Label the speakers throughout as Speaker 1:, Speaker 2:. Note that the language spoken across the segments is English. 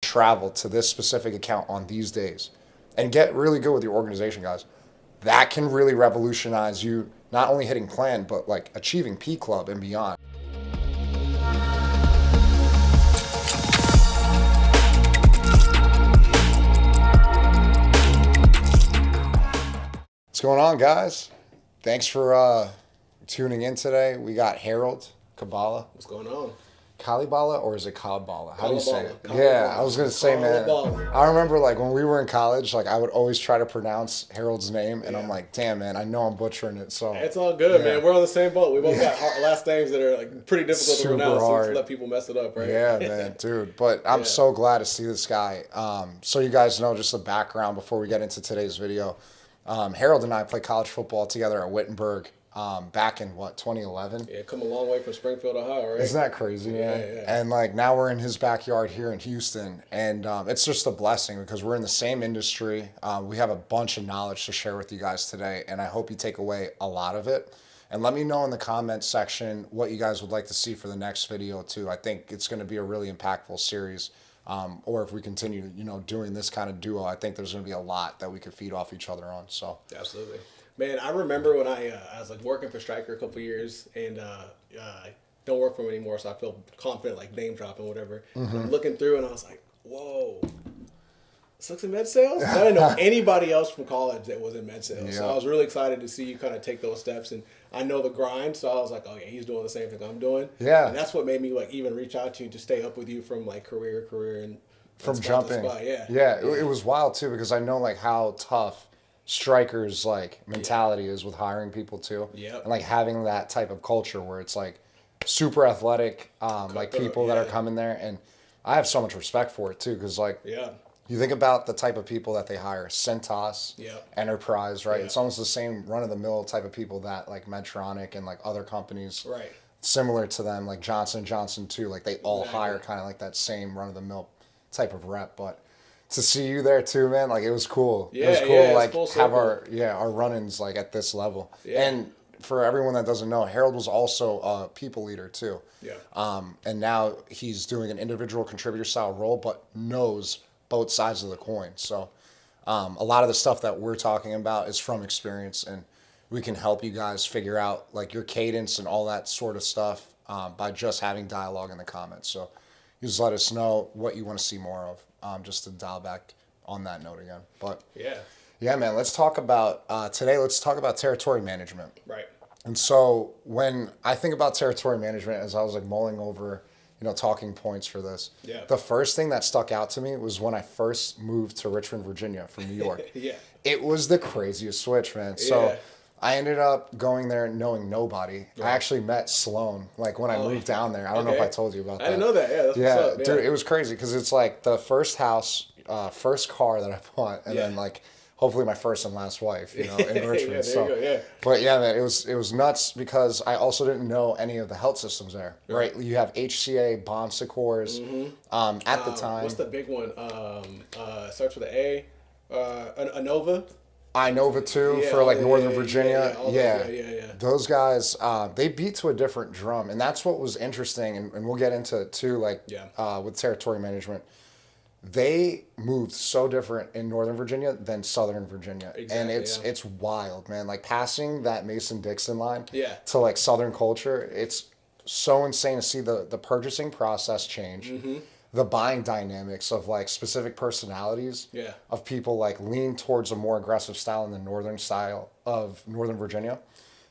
Speaker 1: travel to this specific account on these days and get really good with your organization, guys. That can really revolutionize you, not only hitting plan, but like achieving P Club and beyond. What's going on, guys? Thanks for tuning in today. We got Harold Kabala.
Speaker 2: What's going on?
Speaker 1: Kalibala, or is it Kalibala? How do you say it?
Speaker 2: Kalibala.
Speaker 1: Yeah, I was gonna say, man.
Speaker 2: Kalibala.
Speaker 1: I remember like when we were in college, like I would always try to pronounce Harold's name, and I'm
Speaker 2: Yeah.
Speaker 1: like, damn, man, I know I'm butchering it. So
Speaker 2: It's all good,
Speaker 1: Yeah.
Speaker 2: man. We're on the same boat. We both got last names that are like pretty difficult
Speaker 1: Super
Speaker 2: to pronounce. So
Speaker 1: hard.
Speaker 2: let's let people mess it up, right?
Speaker 1: Yeah, man, dude. But I'm
Speaker 2: Yeah.
Speaker 1: so glad to see this guy. So you guys know just the background before we get into today's video. Harold and I played college football together at Wittenberg back in 2011.
Speaker 2: Yeah, come a long way from Springfield, Ohio, right?
Speaker 1: Isn't that crazy, man?
Speaker 2: Yeah.
Speaker 1: And like now we're in his backyard here in Houston, and it's just a blessing because we're in the same industry. We have a bunch of knowledge to share with you guys today, and I hope you take away a lot of it. And let me know in the comments section what you guys would like to see for the next video too. I think it's going to be a really impactful series. Or if we continue, doing this kind of duo, I think there's going to be a lot that we could feed off each other on. So
Speaker 2: Absolutely. Man, I remember when I was like working for Stryker a couple years, and I don't work for him anymore, so I feel confident like name dropping whatever. I'm looking through, and I was like, whoa. This looks in med sales? I didn't know anybody else from college that was in med sales. So
Speaker 1: Yeah.
Speaker 2: I was really excited to see you kind of take those steps. And I know the grind, so I was like, oh yeah, he's doing the same thing I'm doing.
Speaker 1: Yeah.
Speaker 2: And that's what made me like even reach out to you to stay up with you from like career and
Speaker 1: from
Speaker 2: spot to
Speaker 1: jumping,
Speaker 2: spot. Yeah.
Speaker 1: it was wild too because I know like how tough Strikers like mentality is with hiring people too.
Speaker 2: Yep.
Speaker 1: And like having that type of culture where it's like super athletic, like people that are
Speaker 2: Yeah.
Speaker 1: coming there, and I have so much respect for it too because like
Speaker 2: Yeah.
Speaker 1: you think about the type of people that they hire, Centos,
Speaker 2: Yep.
Speaker 1: Enterprise, right?
Speaker 2: Yeah.
Speaker 1: It's almost the same run-of-the-mill type of people that like Medtronic and like other companies
Speaker 2: Right.
Speaker 1: similar to them, like Johnson & Johnson too, like they all
Speaker 2: Exactly.
Speaker 1: hire kind of like that same run-of-the-mill type of rep. But to see you there too, man, like it was cool. It was
Speaker 2: Yeah,
Speaker 1: cool
Speaker 2: yeah,
Speaker 1: to
Speaker 2: it's
Speaker 1: like
Speaker 2: full
Speaker 1: have
Speaker 2: circle.
Speaker 1: our run-ins like at this level.
Speaker 2: Yeah.
Speaker 1: And for everyone that doesn't know, Harold was also a people leader too.
Speaker 2: Yeah.
Speaker 1: And now he's doing an individual contributor style role, but knows both sides of the coin. So a lot of the stuff that we're talking about is from experience, and we can help you guys figure out like your cadence and all that sort of stuff by just having dialogue in the comments. So you just let us know what you want to see more of, just to dial back on that note again. But yeah, man, let's talk about today. Let's talk about territory management.
Speaker 2: Right.
Speaker 1: And so when I think about territory management, as I was like mulling over, talking points for this,
Speaker 2: Yeah.
Speaker 1: the first thing that stuck out to me was when I first moved to Richmond, Virginia from New York.
Speaker 2: Yeah.
Speaker 1: It was the craziest switch, man. So
Speaker 2: Yeah.
Speaker 1: I ended up going there knowing nobody. I actually met Sloan, like when I moved down there. I don't know if I told you about that.
Speaker 2: I didn't know that. Yeah, that's
Speaker 1: Yeah,
Speaker 2: what's up. Yeah.
Speaker 1: dude, it was crazy because it's like the first house, first car that I bought, and then
Speaker 2: Yeah.
Speaker 1: like hopefully my first and last wife, in
Speaker 2: Yeah,
Speaker 1: Richmond.
Speaker 2: there
Speaker 1: So,
Speaker 2: you go, yeah.
Speaker 1: but yeah, man, it was nuts because I also didn't know any of the health systems there. Right, you have HCA, Bon Secours. At the time,
Speaker 2: What's the big one? Starts with an A. Anova.
Speaker 1: Inova too
Speaker 2: Yeah,
Speaker 1: for like
Speaker 2: yeah,
Speaker 1: Northern
Speaker 2: yeah,
Speaker 1: Virginia.
Speaker 2: all those, yeah.
Speaker 1: Those guys, they beat to a different drum, and that's what was interesting. And we'll get into it too, like with territory management. They moved so different in Northern Virginia than Southern Virginia, and
Speaker 2: Exactly,
Speaker 1: it's wild, man. Like passing that Mason-Dixon line
Speaker 2: Yeah.
Speaker 1: to like Southern culture, it's so insane to see the purchasing process change, the buying dynamics of like specific personalities
Speaker 2: Yeah.
Speaker 1: of people like lean towards a more aggressive style in the northern style of Northern Virginia,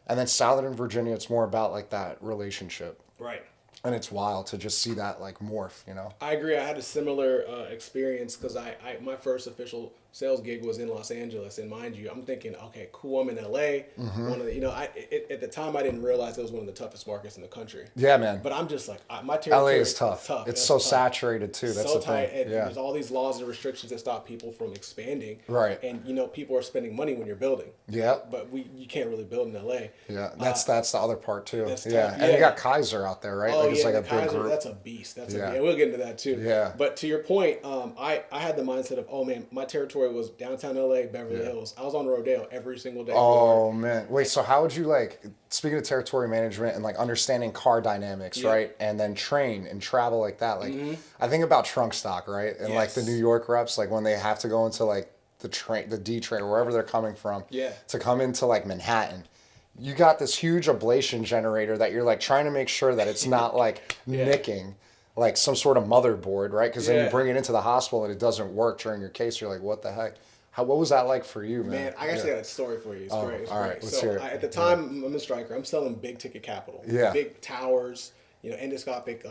Speaker 1: and then Southern Virginia, it's more about like that relationship.
Speaker 2: Right.
Speaker 1: And it's wild to just see that like morph,
Speaker 2: I agree. I had a similar experience because I my first official sales gig was in Los Angeles, and mind you, I'm thinking, okay, cool, I'm in LA. One of the, at the time I didn't realize it was one of the toughest markets in the country.
Speaker 1: Yeah, man.
Speaker 2: But I'm just like my
Speaker 1: LA
Speaker 2: territory
Speaker 1: is tough. It's
Speaker 2: That's
Speaker 1: so
Speaker 2: tough.
Speaker 1: saturated too. That's
Speaker 2: So
Speaker 1: the
Speaker 2: tight,
Speaker 1: thing.
Speaker 2: and
Speaker 1: Yeah.
Speaker 2: there's all these laws and restrictions that stop people from expanding.
Speaker 1: Right.
Speaker 2: And people are spending money when you're building.
Speaker 1: Yeah.
Speaker 2: But you can't really build in LA.
Speaker 1: Yeah. That's the other part too.
Speaker 2: that's
Speaker 1: Yeah.
Speaker 2: tough,
Speaker 1: And you
Speaker 2: yeah.
Speaker 1: got Kaiser out there, right?
Speaker 2: Oh
Speaker 1: like it's
Speaker 2: yeah,
Speaker 1: like a
Speaker 2: the
Speaker 1: big
Speaker 2: Kaiser,
Speaker 1: group.
Speaker 2: that's a beast.
Speaker 1: Yeah.
Speaker 2: And we'll get into that too.
Speaker 1: Yeah.
Speaker 2: But to your point, I had the mindset of, oh man, my territory territory was downtown LA, Beverly Hills. I was on Rodeo every single day.
Speaker 1: Oh man. Wait, so how would you like speaking of territory management and like understanding car dynamics,
Speaker 2: Yeah.
Speaker 1: right? And then train and travel like that. Like I think about trunk stock, right? And like the
Speaker 2: Yes.
Speaker 1: New York reps, like when they have to go into like the D train or wherever they're coming from
Speaker 2: Yeah.
Speaker 1: to come into like Manhattan. You got this huge ablation generator that you're like trying to make sure that it's not like nicking like some sort of motherboard, right? Because then
Speaker 2: Yeah.
Speaker 1: you bring it into the hospital and it doesn't work during your case. You're like, what the heck? What was that like for you, man?
Speaker 2: Man, I actually got a story for you. It's great. It's
Speaker 1: all right,
Speaker 2: great.
Speaker 1: let's
Speaker 2: So
Speaker 1: hear it.
Speaker 2: at the time, I'm a striker. I'm selling big ticket capital.
Speaker 1: Yeah.
Speaker 2: Big towers, endoscopic,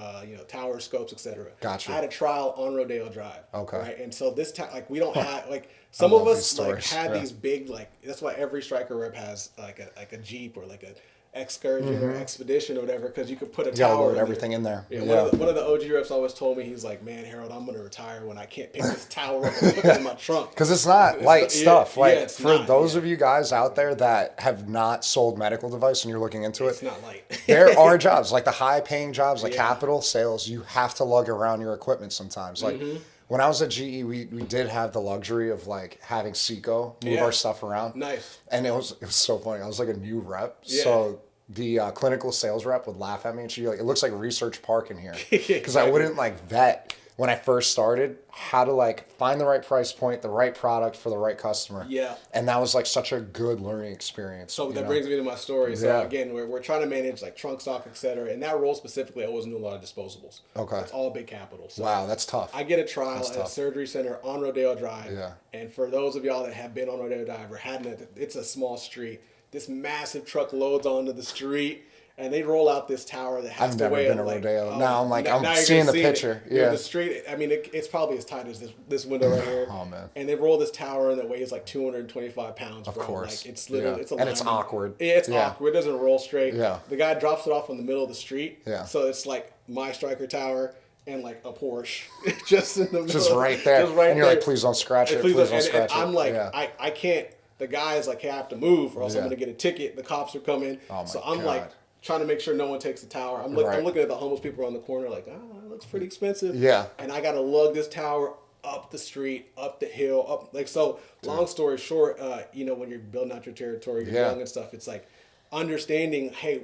Speaker 2: tower scopes, etc.
Speaker 1: Gotcha.
Speaker 2: I had a trial on Rodeo Drive.
Speaker 1: Okay.
Speaker 2: Right, and so this like we don't have like some of
Speaker 1: love these
Speaker 2: us like
Speaker 1: stories.
Speaker 2: had
Speaker 1: Yeah.
Speaker 2: these big like that's why every striker rep has like a Jeep or like a excursion or expedition or whatever because you could put a
Speaker 1: You gotta
Speaker 2: tower
Speaker 1: load
Speaker 2: in there.
Speaker 1: everything in there.
Speaker 2: Yeah,
Speaker 1: Yeah.
Speaker 2: one of the OG reps always told me, he's like, man, Harold, I'm going to retire when I can't pick this tower up and put it in my trunk.
Speaker 1: Because it's not light
Speaker 2: yeah,
Speaker 1: stuff.
Speaker 2: yeah,
Speaker 1: Like
Speaker 2: it's
Speaker 1: for
Speaker 2: not,
Speaker 1: those
Speaker 2: yeah.
Speaker 1: of you guys out there that have not sold medical device and you're looking into
Speaker 2: It's
Speaker 1: it,
Speaker 2: not light.
Speaker 1: there are jobs like the high paying jobs like
Speaker 2: Yeah.
Speaker 1: capital sales. You have to lug around your equipment sometimes. Like
Speaker 2: Mm-hmm.
Speaker 1: when I was at GE, we did have the luxury of like having Seco move
Speaker 2: Yeah.
Speaker 1: our stuff around.
Speaker 2: Nice.
Speaker 1: And it was so funny. I was like a new rep,
Speaker 2: Yeah.
Speaker 1: so the clinical sales rep would laugh at me and she'd be like, "It looks like Research Park in here," because I
Speaker 2: Exactly.
Speaker 1: wouldn't like vet when I first started how to like find the right price point, the right product for the right customer.
Speaker 2: Yeah.
Speaker 1: And that was like such a good learning experience.
Speaker 2: So
Speaker 1: you
Speaker 2: that
Speaker 1: know?
Speaker 2: brings me to my story. So
Speaker 1: Yeah.
Speaker 2: again, we're trying to manage like trunk stock, et cetera. And that role specifically, I wasn't doing a lot of disposables.
Speaker 1: Okay.
Speaker 2: It's all big capital. So
Speaker 1: Wow, that's tough.
Speaker 2: I get a trial at a
Speaker 1: tough.
Speaker 2: surgery center on Rodeo Drive.
Speaker 1: Yeah.
Speaker 2: And for those of y'all that have been on Rodeo Drive or hadn't, it's a small street. This massive truck loads onto the street. And they roll out this tower that has
Speaker 1: I've
Speaker 2: to
Speaker 1: never
Speaker 2: weigh
Speaker 1: been to
Speaker 2: like,
Speaker 1: Rodeo. Now I'm like, I'm
Speaker 2: you're
Speaker 1: seeing
Speaker 2: gonna
Speaker 1: the
Speaker 2: see it.
Speaker 1: picture.
Speaker 2: You know,
Speaker 1: Yeah.
Speaker 2: the street. I mean, it's probably as tight as this window right here.
Speaker 1: Oh, man.
Speaker 2: And they roll this tower in that weighs like 225 pounds.
Speaker 1: Of course.
Speaker 2: Like it's literally
Speaker 1: Yeah.
Speaker 2: it's a
Speaker 1: And it's
Speaker 2: lineman.
Speaker 1: awkward.
Speaker 2: Yeah, it's
Speaker 1: Yeah.
Speaker 2: awkward. It doesn't roll straight.
Speaker 1: Yeah.
Speaker 2: The guy drops it off in the middle of the street.
Speaker 1: Yeah.
Speaker 2: So it's like my striker tower and like a Porsche just in the middle.
Speaker 1: Just right there.
Speaker 2: Just right
Speaker 1: and you're
Speaker 2: there.
Speaker 1: like, please don't scratch it.
Speaker 2: Please
Speaker 1: Please
Speaker 2: don't-
Speaker 1: don't scratch
Speaker 2: and
Speaker 1: it.
Speaker 2: I'm like,
Speaker 1: yeah.
Speaker 2: I can't. The guy is like, hey, I have to move or else I'm
Speaker 1: Yeah.
Speaker 2: gonna get a ticket. The cops are coming.
Speaker 1: Oh, my
Speaker 2: so I'm
Speaker 1: God.
Speaker 2: like trying to make sure no one takes the tower. I'm
Speaker 1: Right.
Speaker 2: looking at the homeless people on the corner like, oh, that looks pretty expensive.
Speaker 1: Yeah.
Speaker 2: And I got to lug this tower up the street, up the hill, up like so. Long story short, when you're building out your territory, you're
Speaker 1: Yeah.
Speaker 2: young and stuff. It's like understanding, hey,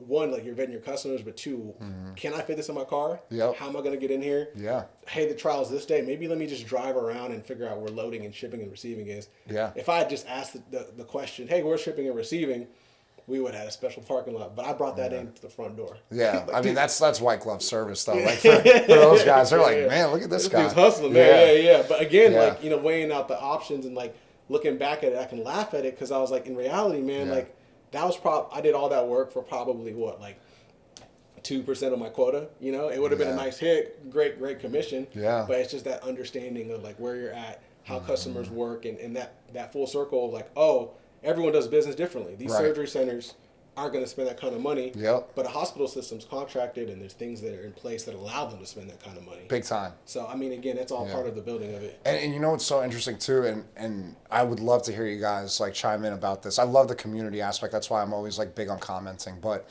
Speaker 2: one, like you're vetting your customers, but two, can I fit this in my car?
Speaker 1: Yep.
Speaker 2: How am I going to get in here?
Speaker 1: Yeah.
Speaker 2: Hey, the trial's this day. Maybe let me just drive around and figure out where loading and shipping and receiving is.
Speaker 1: Yeah.
Speaker 2: If I had just asked the question, hey, where's shipping and receiving? We would have had a special parking lot, but I brought that in to the front door.
Speaker 1: Yeah,
Speaker 2: Like,
Speaker 1: I mean
Speaker 2: dude,
Speaker 1: that's white glove service though. Like for those guys, they're like,
Speaker 2: yeah.
Speaker 1: man, look at this guy.
Speaker 2: dude's hustling, man. Yeah. But again,
Speaker 1: Yeah.
Speaker 2: like weighing out the options and like looking back at it, I can laugh at it because I was like, in reality, man,
Speaker 1: Yeah.
Speaker 2: like that was I did all that work for probably what, like 2% of my quota. It would have been a
Speaker 1: Yeah.
Speaker 2: nice hit, great commission.
Speaker 1: Yeah.
Speaker 2: But it's just that understanding of like where you're at, how customers work, and that full circle of like, oh, everyone does business differently. These
Speaker 1: Right.
Speaker 2: surgery centers aren't going to spend that kind of money.
Speaker 1: Yep.
Speaker 2: But a hospital system's contracted, and there's things that are in place that allow them to spend that kind of money.
Speaker 1: Big time.
Speaker 2: So I mean, again, it's all
Speaker 1: Yeah.
Speaker 2: part of the building of it.
Speaker 1: And you know what's so interesting too, and I would love to hear you guys like chime in about this. I love the community aspect. That's why I'm always like big on commenting. But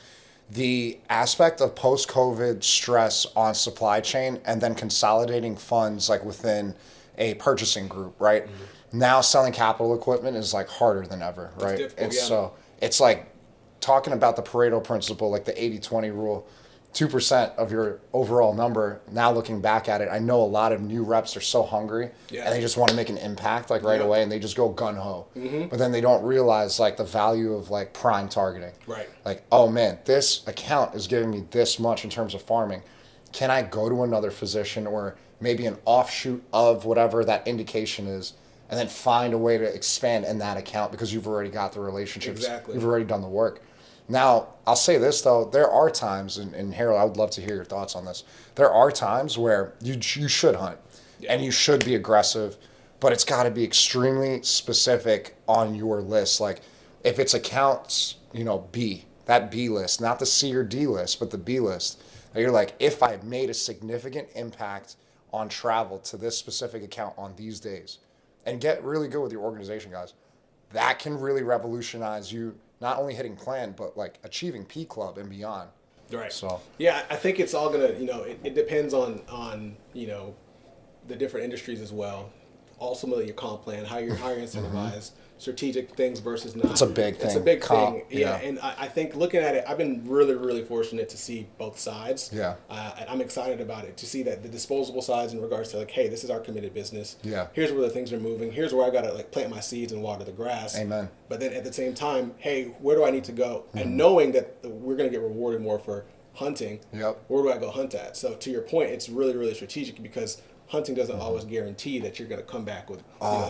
Speaker 1: the aspect of post-COVID stress on supply chain and then consolidating funds like within a purchasing group, right? Now selling capital equipment is like harder than ever, right?
Speaker 2: difficult,
Speaker 1: And
Speaker 2: yeah.
Speaker 1: so it's like talking about the Pareto principle, like the 80-20 rule. 2% of your overall number. Now looking back at it, I know a lot of new reps are so hungry
Speaker 2: Yeah.
Speaker 1: and they just want to make an impact like right
Speaker 2: Yeah.
Speaker 1: away and they just go gun ho. But then they don't realize like the value of like prime targeting.
Speaker 2: Right.
Speaker 1: Like, oh man, this account is giving me this much in terms of farming. Can I go to another physician or maybe an offshoot of whatever that indication is and then find a way to expand in that account because you've already got the relationships.
Speaker 2: Exactly.
Speaker 1: You've already done the work. Now, I'll say this though, there are times, and Harold, I would love to hear your thoughts on this. There are times where you should hunt and you should be aggressive, but it's got to be extremely specific on your list. Like if it's accounts, B, that B list, not the C or D list, but the B list. That you're like, if I made a significant impact on travel to this specific account on these days, and get really good with your organization, guys, that can really revolutionize you not only hitting plan, but like achieving P Club and beyond.
Speaker 2: Right.
Speaker 1: So
Speaker 2: Yeah, I think it's all gonna, it depends on the different industries as well. ultimately your comp plan, how you're incentivized, strategic things versus not.
Speaker 1: It's a big thing.
Speaker 2: It's a big
Speaker 1: Comp,
Speaker 2: thing. Yeah. And I think looking at it, I've been really, really fortunate to see both sides.
Speaker 1: Yeah.
Speaker 2: And I'm excited about it, to see that the disposable sides in regards to like, hey, this is our committed business.
Speaker 1: Yeah.
Speaker 2: Here's where the things are moving. Here's where I got to like plant my seeds and water the grass.
Speaker 1: Amen.
Speaker 2: But then at the same time, hey, where do I need to go? And knowing that we're going to get rewarded more for hunting,
Speaker 1: Yep.
Speaker 2: where do I go hunt at? So to your point, it's really, really strategic, because hunting doesn't always guarantee that you're going to come back with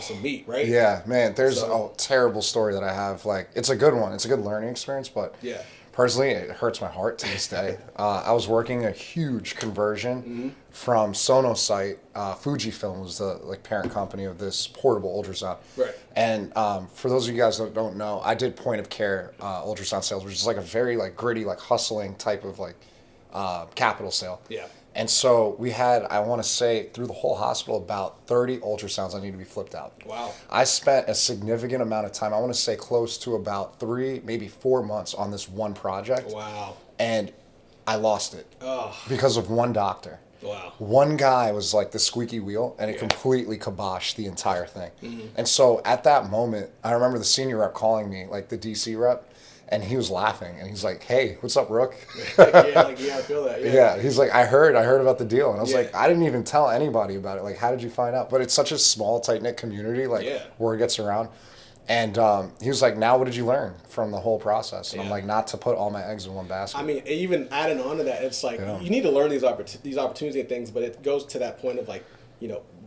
Speaker 2: some meat, right?
Speaker 1: Yeah, man, there's
Speaker 2: So-
Speaker 1: a terrible story that I have. Like, it's a good one. It's a good learning experience, but
Speaker 2: Yeah.
Speaker 1: personally, it hurts my heart to this day. I was working a huge conversion from Sonosite. Fujifilm was the like parent company of this portable ultrasound.
Speaker 2: Right.
Speaker 1: And for those of you guys that don't know, I did point of care ultrasound sales, which is like a very like gritty, like hustling type of like capital sale.
Speaker 2: Yeah.
Speaker 1: And so we had, I want to say, through the whole hospital, about 30 ultrasounds that need to be flipped out.
Speaker 2: Wow.
Speaker 1: I spent a significant amount of time, I want to say close to about 3, maybe 4 months on this one project.
Speaker 2: Wow.
Speaker 1: And I lost it
Speaker 2: Oh,
Speaker 1: because of one doctor.
Speaker 2: wow.
Speaker 1: One guy was like the squeaky wheel, and it
Speaker 2: Yeah.
Speaker 1: completely kiboshed the entire thing. And so at that moment, I remember the senior rep calling me, like the DC rep, and he was laughing, and he's like, "Hey, what's up, Rook?"
Speaker 2: I feel that. Yeah.
Speaker 1: Yeah, he's like, I heard about the deal, and I was
Speaker 2: Yeah.
Speaker 1: like, I didn't even tell anybody about it. Like, how did you find out? But it's such a small, tight knit community, like
Speaker 2: Yeah.
Speaker 1: word gets around. And he was like, now what did you learn from the whole process? And I'm
Speaker 2: Yeah.
Speaker 1: like, not to put all my eggs in one basket.
Speaker 2: I mean, even adding on to that, it's like
Speaker 1: Yeah.
Speaker 2: you need to learn these opportunities and things, but it goes to that point of like,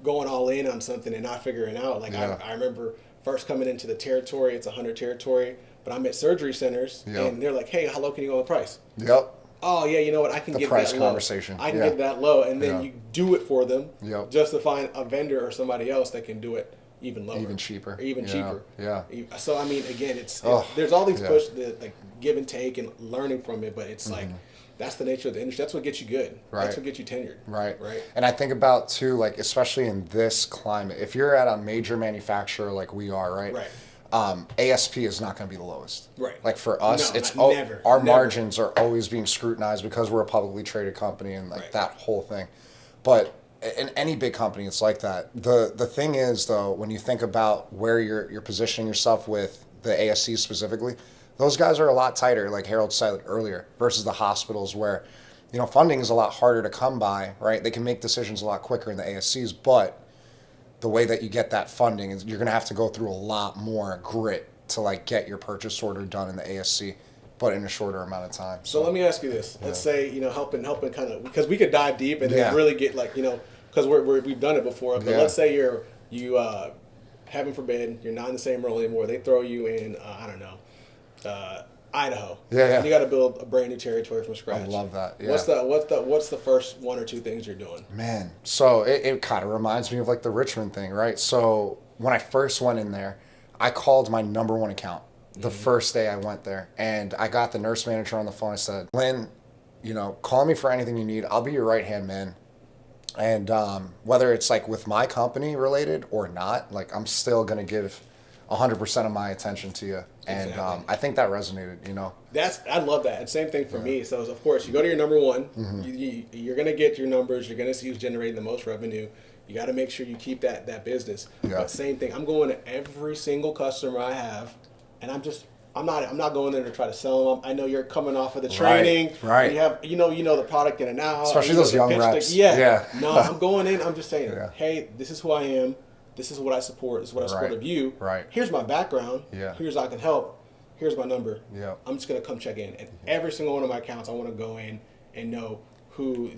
Speaker 2: going all in on something and not figuring out. Like
Speaker 1: Yeah.
Speaker 2: I remember first coming into the territory, it's a 100 territory, but I'm at surgery centers,
Speaker 1: Yeah.
Speaker 2: and they're like, hey, how low can you go on price?
Speaker 1: Yep.
Speaker 2: Oh yeah, you know what? I can
Speaker 1: The
Speaker 2: get
Speaker 1: price
Speaker 2: that low.
Speaker 1: conversation,
Speaker 2: I can
Speaker 1: yeah.
Speaker 2: get that low, and then
Speaker 1: Yeah.
Speaker 2: you do it for them,
Speaker 1: Yep.
Speaker 2: just to find a vendor or somebody else that can do it even lower,
Speaker 1: Even cheaper.
Speaker 2: or even
Speaker 1: Yeah,
Speaker 2: cheaper.
Speaker 1: yeah.
Speaker 2: So I mean, again,
Speaker 1: Oh,
Speaker 2: there's all these
Speaker 1: yeah.
Speaker 2: push, like give and take and learning from it, but it's like that's the nature of the industry. That's what gets you good.
Speaker 1: Right.
Speaker 2: That's what gets you tenured.
Speaker 1: Right.
Speaker 2: Right.
Speaker 1: And I think about too, like especially in this climate, if you're at a major manufacturer like we are, right?
Speaker 2: Right.
Speaker 1: ASP is not going to be the lowest.
Speaker 2: Right.
Speaker 1: Like for us,
Speaker 2: No,
Speaker 1: it's
Speaker 2: never,
Speaker 1: our
Speaker 2: never.
Speaker 1: margins are always being scrutinized because we're a publicly traded company and like
Speaker 2: Right.
Speaker 1: that whole thing. But in any big company, it's like that. The thing is though, when you think about where you're positioning yourself with the ASC specifically, those guys are a lot tighter, like Harold said earlier, versus the hospitals where, funding is a lot harder to come by, right? They can make decisions a lot quicker in the ASCs, but the way that you get that funding is you're going to have to go through a lot more grit to like get your purchase order done in the ASC, but in a shorter amount of time.
Speaker 2: So let me ask you this. Let's say, helping kind of, because we could dive deep and
Speaker 1: Yeah.
Speaker 2: then really get like, because we've done it before, but
Speaker 1: Yeah.
Speaker 2: let's say you heaven forbid, you're not in the same role anymore. They throw you in, I don't know, Idaho.
Speaker 1: Yeah.
Speaker 2: And you got to build a brand new territory from scratch.
Speaker 1: I love that. Yeah.
Speaker 2: What's the first 1 or 2 things you're doing?
Speaker 1: Man, so it kind of reminds me of like the Richmond thing, right? So when I first went in there, I called my number one account the first day I went there, and I got the nurse manager on the phone. I said, Lynn, call me for anything you need. I'll be your right hand man. And whether it's like with my company related or not, like I'm still gonna give 100% of my attention to you. And
Speaker 2: Exactly.
Speaker 1: I think that resonated.
Speaker 2: I love that. And same thing for me. So of course you go to your number one.
Speaker 1: Mm-hmm.
Speaker 2: You're gonna get your numbers. You're gonna see who's generating the most revenue. You got to make sure you keep that business.
Speaker 1: Yeah.
Speaker 2: But same thing. I'm going to every single customer I have, and I'm not going there to try to sell them. I know you're coming off of the training.
Speaker 1: right.
Speaker 2: You have you know the product in and out.
Speaker 1: Especially
Speaker 2: you know
Speaker 1: those
Speaker 2: the
Speaker 1: young
Speaker 2: pitch
Speaker 1: reps.
Speaker 2: deck. Yeah.
Speaker 1: Yeah.
Speaker 2: No, I'm going in. I'm just saying,
Speaker 1: Yeah.
Speaker 2: hey, this is who I am. This is what I support. This is what I support
Speaker 1: Right.
Speaker 2: of you.
Speaker 1: Right.
Speaker 2: Here's my background.
Speaker 1: Yeah.
Speaker 2: Here's how I can help. Here's my number.
Speaker 1: Yeah.
Speaker 2: I'm just gonna come check in, and every single one of my accounts, I want to go in and know who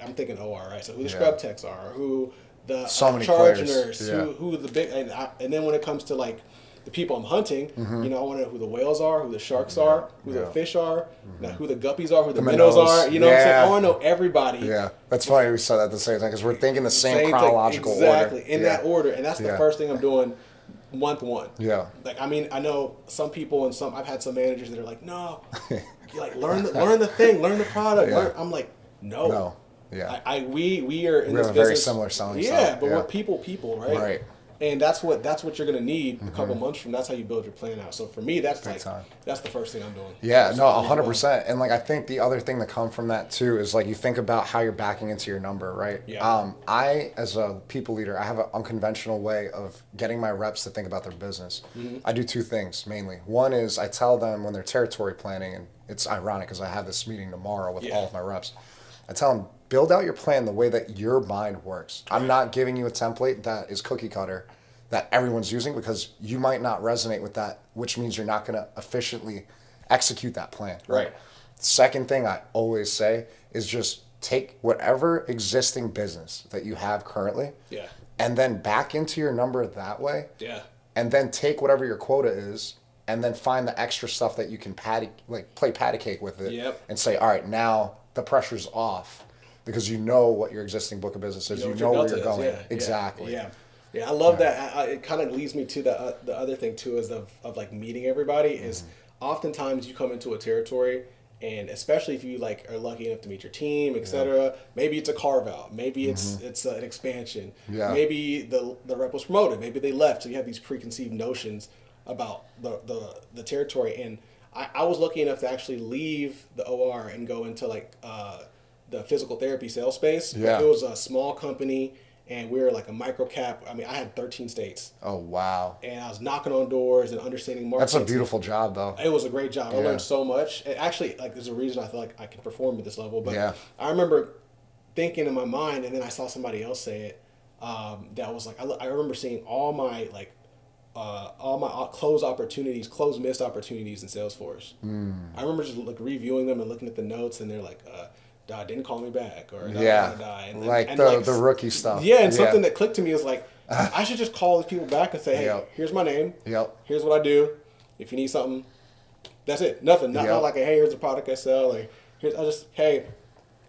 Speaker 2: I'm thinking OR, right? So who the
Speaker 1: Yeah.
Speaker 2: scrub techs are, who the
Speaker 1: So many
Speaker 2: charge
Speaker 1: players.
Speaker 2: nurse,
Speaker 1: Yeah.
Speaker 2: who the big, and then when it comes to like the people I'm hunting, I want to know who the whales are, who the sharks are, who the
Speaker 1: Mm-hmm. Yeah.
Speaker 2: fish are, who the guppies are, who the,
Speaker 1: The
Speaker 2: minnows
Speaker 1: minnows.
Speaker 2: are. You know what I'm saying?
Speaker 1: Yeah.
Speaker 2: I want to know everybody.
Speaker 1: Yeah, that's funny we said that at the same time because we're thinking the same
Speaker 2: thing.
Speaker 1: chronological
Speaker 2: exactly
Speaker 1: order.
Speaker 2: in that order, and that's the
Speaker 1: Yeah.
Speaker 2: first thing I'm doing. Month one.
Speaker 1: Yeah.
Speaker 2: Like I know some people and I've had some managers that are like, no, you like learn the thing, learn the product.
Speaker 1: Yeah.
Speaker 2: I'm like, no.
Speaker 1: No. Yeah.
Speaker 2: We are in
Speaker 1: We
Speaker 2: this
Speaker 1: have a very
Speaker 2: business.
Speaker 1: similar selling
Speaker 2: Yeah,
Speaker 1: style.
Speaker 2: but
Speaker 1: Yeah.
Speaker 2: we're people, right?
Speaker 1: Right.
Speaker 2: And that's what you're gonna need a couple months from. That's how you build your plan out. So for me, that's like
Speaker 1: time.
Speaker 2: that's the first thing I'm doing.
Speaker 1: Yeah, no,
Speaker 2: So,
Speaker 1: 100%. And like I think the other thing that come from that too is like you think about how you're backing into your number, right?
Speaker 2: Yeah.
Speaker 1: I as a people leader, I have an unconventional way of getting my reps to think about their business. I do two things mainly. One is I tell them when they're territory planning, and it's ironic because I have this meeting tomorrow with all of my reps. I tell them build out your plan the way that your mind works. I'm not giving you a template that is cookie cutter that everyone's using because you might not resonate with that, which means you're not going to efficiently execute that plan.
Speaker 2: Right.
Speaker 1: Second thing I always say is just take whatever existing business that you have currently
Speaker 2: Yeah.
Speaker 1: and then back into your number that way.
Speaker 2: Yeah.
Speaker 1: And then take whatever your quota is and then find the extra stuff that you can play patty cake with it.
Speaker 2: Yep.
Speaker 1: And say, all right, now the pressure's off because you know what your existing book of business is. You know where you're going.
Speaker 2: Yeah.
Speaker 1: Exactly.
Speaker 2: Yeah. Yeah, I love that. It kind of leads me to the other thing too, is of like meeting everybody. Is oftentimes you come into a territory, and especially if you like are lucky enough to meet your team, etc. Maybe it's a carve out. Maybe it's an expansion.
Speaker 1: Yeah.
Speaker 2: Maybe the rep was promoted. Maybe they left. So you have these preconceived notions about the territory. And I was lucky enough to actually leave the OR and go into like the physical therapy sales space.
Speaker 1: Yeah.
Speaker 2: It was a small company. And we were like a micro cap. I mean, I had 13 states.
Speaker 1: Oh, wow.
Speaker 2: And I was knocking on doors and understanding markets.
Speaker 1: That's a beautiful job, though.
Speaker 2: It was a great job. I
Speaker 1: Yeah.
Speaker 2: learned so much. And actually, like, there's a reason I feel like I can perform at this level. But
Speaker 1: Yeah.
Speaker 2: I remember thinking in my mind, and then I saw somebody else say it, that was like, I remember seeing all my closed missed opportunities in Salesforce. I remember just like reviewing them and looking at the notes, and they're like, didn't call me back, or and
Speaker 1: the rookie stuff.
Speaker 2: Yeah, and something that clicked to me is like, I should just call these people back and say, hey,
Speaker 1: Yep.
Speaker 2: here's my name.
Speaker 1: Yep.
Speaker 2: Here's what I do. If you need something, that's it. Nothing. Not like a, hey, here's the product I sell. Like, hey,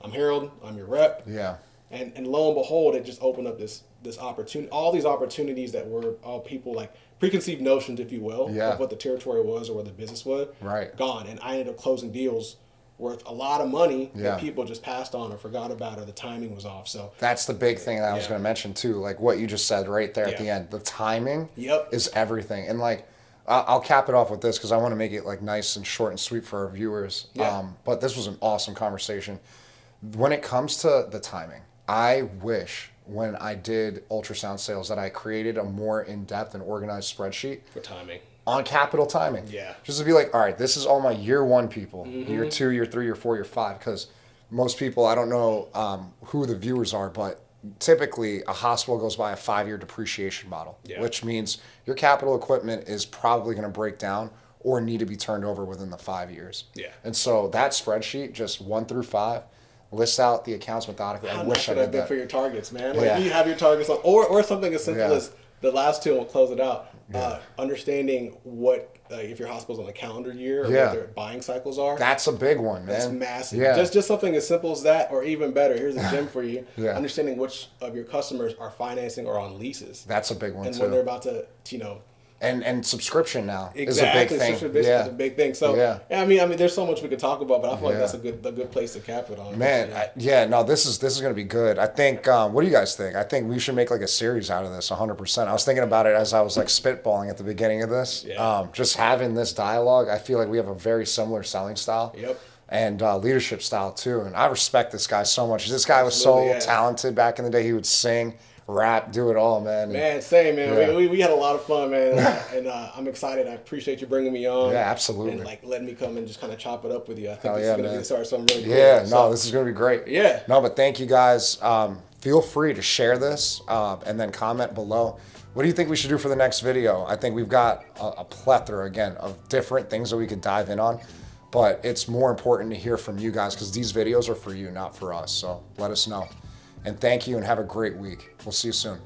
Speaker 2: I'm Harold. I'm your rep.
Speaker 1: Yeah.
Speaker 2: And lo and behold, it just opened up this opportunity, all these opportunities that were all people like preconceived notions, if you will, of what the territory was or what the business was.
Speaker 1: Right.
Speaker 2: Gone. And I ended up closing deals worth a lot of money
Speaker 1: Yeah.
Speaker 2: that people just passed on or forgot about, or the timing was off. So
Speaker 1: That's the big thing that I was going to mention too, like what you just said right there at the
Speaker 2: Yeah.
Speaker 1: end. The timing
Speaker 2: Yep.
Speaker 1: is everything. And like, I'll cap it off with this because I want to make it like nice and short and sweet for our viewers.
Speaker 2: Yeah.
Speaker 1: But this was an awesome conversation. When it comes to the timing, I wish when I did ultrasound sales that I created a more in-depth and organized spreadsheet
Speaker 2: for timing.
Speaker 1: on capital timing.
Speaker 2: Yeah.
Speaker 1: Just to be like, all right, this is all my year one people, year 2, year 3, year 4, year 5. Because most people, I don't know who the viewers are, but typically a hospital goes by a 5-year depreciation model, which means your capital equipment is probably going to break down or need to be turned over within the 5 years.
Speaker 2: Yeah.
Speaker 1: And so that spreadsheet, just 1 through 5, lists out the accounts methodically. I wish I did that.
Speaker 2: For your targets, man. Like
Speaker 1: Yeah.
Speaker 2: you have your targets on, or something as simple
Speaker 1: Yeah.
Speaker 2: as the last two, and we'll close it out. Understanding what if your hospital's on a calendar year or
Speaker 1: Yeah.
Speaker 2: what their buying cycles are.
Speaker 1: That's a big one, man.
Speaker 2: That's massive.
Speaker 1: Yeah.
Speaker 2: Just something as simple as that, or even better. Here's a gem for you.
Speaker 1: Yeah.
Speaker 2: Understanding which of your customers are financing or on leases,
Speaker 1: That's a big one
Speaker 2: and
Speaker 1: too.
Speaker 2: when they're about to,
Speaker 1: And subscription now is a
Speaker 2: exactly,
Speaker 1: big thing.
Speaker 2: subscription
Speaker 1: Yeah.
Speaker 2: is a big thing. So
Speaker 1: Yeah.
Speaker 2: I mean, there's so much we could talk about, but I feel like
Speaker 1: Yeah.
Speaker 2: that's a good place to cap it on.
Speaker 1: Man,
Speaker 2: Yeah.
Speaker 1: no, this is going to be good. I think. What do you guys think? I think we should make like a series out of this, 100%. I was thinking about it as I was like spitballing at the beginning of this.
Speaker 2: Yeah.
Speaker 1: Just having this dialogue, I feel like we have a very similar selling style.
Speaker 2: Yep.
Speaker 1: And leadership style too. And I respect this guy so much. This guy was so
Speaker 2: Absolutely, yeah.
Speaker 1: talented back in the day. He would sing, rap, do it all, man.
Speaker 2: Man, same, man.
Speaker 1: Yeah.
Speaker 2: We had a lot of fun, man, and I'm excited. I appreciate you bringing me on.
Speaker 1: Yeah, absolutely.
Speaker 2: And like letting me come and just kind of chop it up with you. I think
Speaker 1: Hell
Speaker 2: this
Speaker 1: yeah,
Speaker 2: is gonna
Speaker 1: man.
Speaker 2: be the start of something really cool.
Speaker 1: Yeah,
Speaker 2: So,
Speaker 1: no, this is going to be great.
Speaker 2: Yeah.
Speaker 1: No, but thank you guys. Feel free to share this and then comment below. What do you think we should do for the next video? I think we've got a plethora, again, of different things that we could dive in on. But it's more important to hear from you guys because these videos are for you, not for us. So let us know. And thank you and have a great week. We'll see you soon.